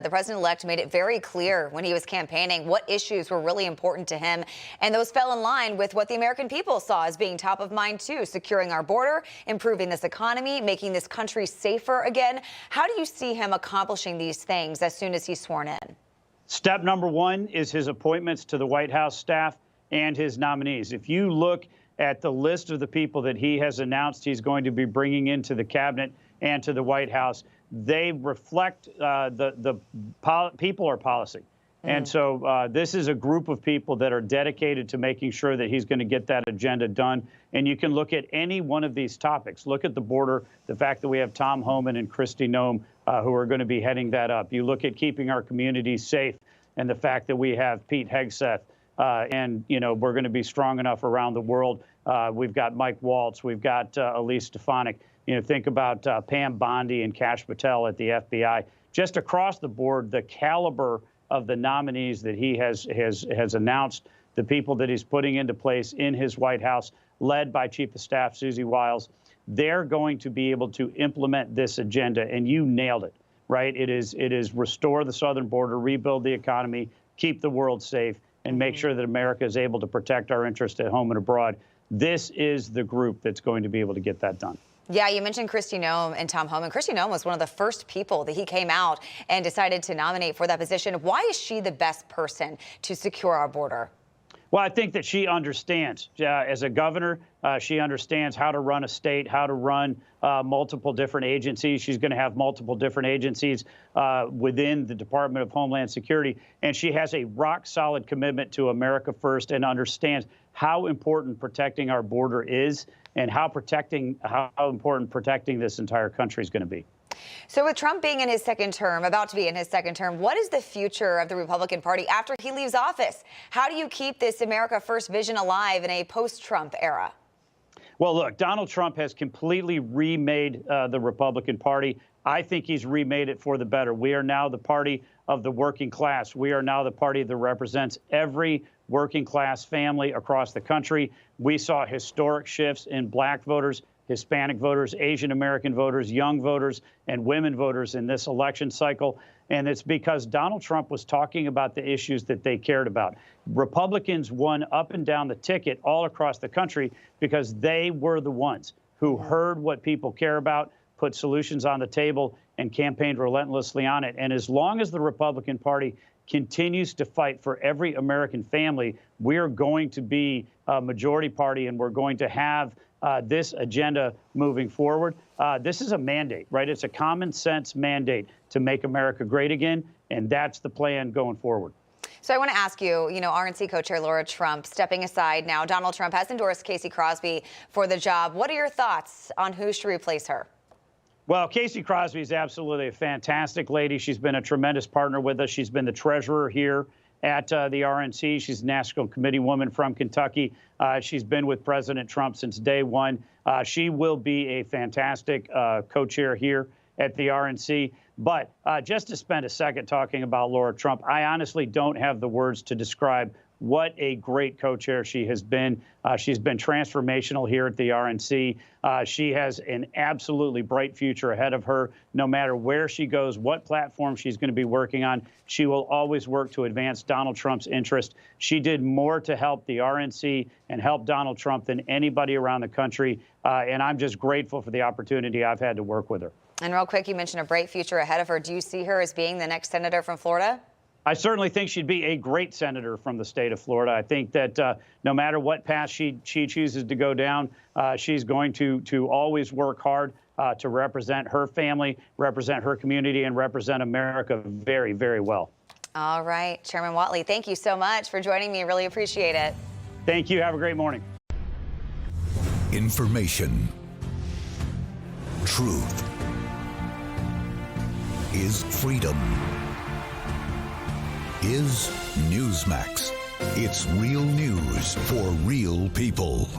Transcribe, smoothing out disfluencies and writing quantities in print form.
The president-elect made it very clear when he was campaigning what issues were really important to him, and those fell in line with what the American people saw as being top of mind too: securing our border, improving this economy, making this country safer again. How do you see him accomplishing these things as soon as he's sworn in? Step number one is his appointments to the White House staff and his nominees. If you look at the list of the people that he has announced he's going to be bringing into the cabinet and to the White House, they reflect people or policy. And so this is a group of people that are dedicated to making sure that he's going to get that agenda done. And you can look at any one of these topics. Look at the border, the fact that we have Tom Homan and Kristi Noem who are going to be heading that up. You look at keeping our communities safe and the fact that we have Pete Hegseth and, you know, we're going to be strong enough around the world. We've got Mike Waltz. We've got Elise Stefanik. You know, think about Pam Bondi and Kash Patel at the FBI. Just across the board, the caliber of the nominees that he has announced, the people that he's putting into place in his White House, led by Chief of Staff Susie Wiles, they're going to be able to implement this agenda. And you nailed it, right? It is restore the southern border, rebuild the economy, keep the world safe, and make sure that America is able to protect our interests at home and abroad. This is the group that's going to be able to get that done. Yeah, you mentioned Kristi Noem and Tom Homan. Kristi Noem was one of the first people that he came out and decided to nominate for that position. Why is she the best person to secure our border? Well, I think that she understands. As a governor, she understands how to run a state, how to run multiple different agencies. She's going to have multiple different agencies within the Department of Homeland Security. And she has a rock-solid commitment to America first and understands how important protecting our border is and how important protecting this entire country is going to be. So with Trump being in his second term, about to be in his second term, what is the future of the Republican Party after he leaves office? How do you keep this America First vision alive in a post-Trump era? Well, look, Donald Trump has completely remade the Republican Party. I think he's remade it for the better. We are now the party of the working class. We are now the party that represents every working class family across the country. We saw historic shifts in black voters, Hispanic voters, Asian American voters, young voters, and women voters in this election cycle. And it's because Donald Trump was talking about the issues that they cared about. Republicans won up and down the ticket all across the country because they were the ones who heard what people care about, put solutions on the table, and campaigned relentlessly on it. And as long as the Republican Party continues to fight for every American family, we are going to be a majority party, and we're going to have this agenda moving forward. This is a mandate, right? It's a common sense mandate to make America great again, and that's the plan going forward. So I want to ask you, RNC co-chair Lara Trump stepping aside now. Donald Trump has endorsed Casey Crosby for the job. What are your thoughts on who should replace her? Well, Casey Crosby is absolutely a fantastic lady. She's been a tremendous partner with us. She's been the treasurer here at the RNC. She's a National Committee woman from Kentucky. She's been with President Trump since day one. She will be a fantastic co-chair here at the RNC. But just to spend a second talking about Lara Trump, I honestly don't have the words to describe what a great co-chair she has been. She's been transformational here at the RNC. She has an absolutely bright future ahead of her. No matter where she goes, what platform she's going to be working on, she will always work to advance Donald Trump's interest. She did more to help the RNC and help Donald Trump than anybody around the country. And I'm just grateful for the opportunity I've had to work with her. And real quick, you mentioned a bright future ahead of her. Do you see her as being the next senator from Florida? I certainly think she'd be a great senator from the state of Florida. I think that no matter what path she chooses to go down, she's going to always work hard to represent her family, represent her community, and represent America very, very well. All right. Chairman Whatley, thank you so much for joining me. Really appreciate it. Thank you. Have a great morning. Information. Truth is freedom. Is Newsmax. It's real news for real people.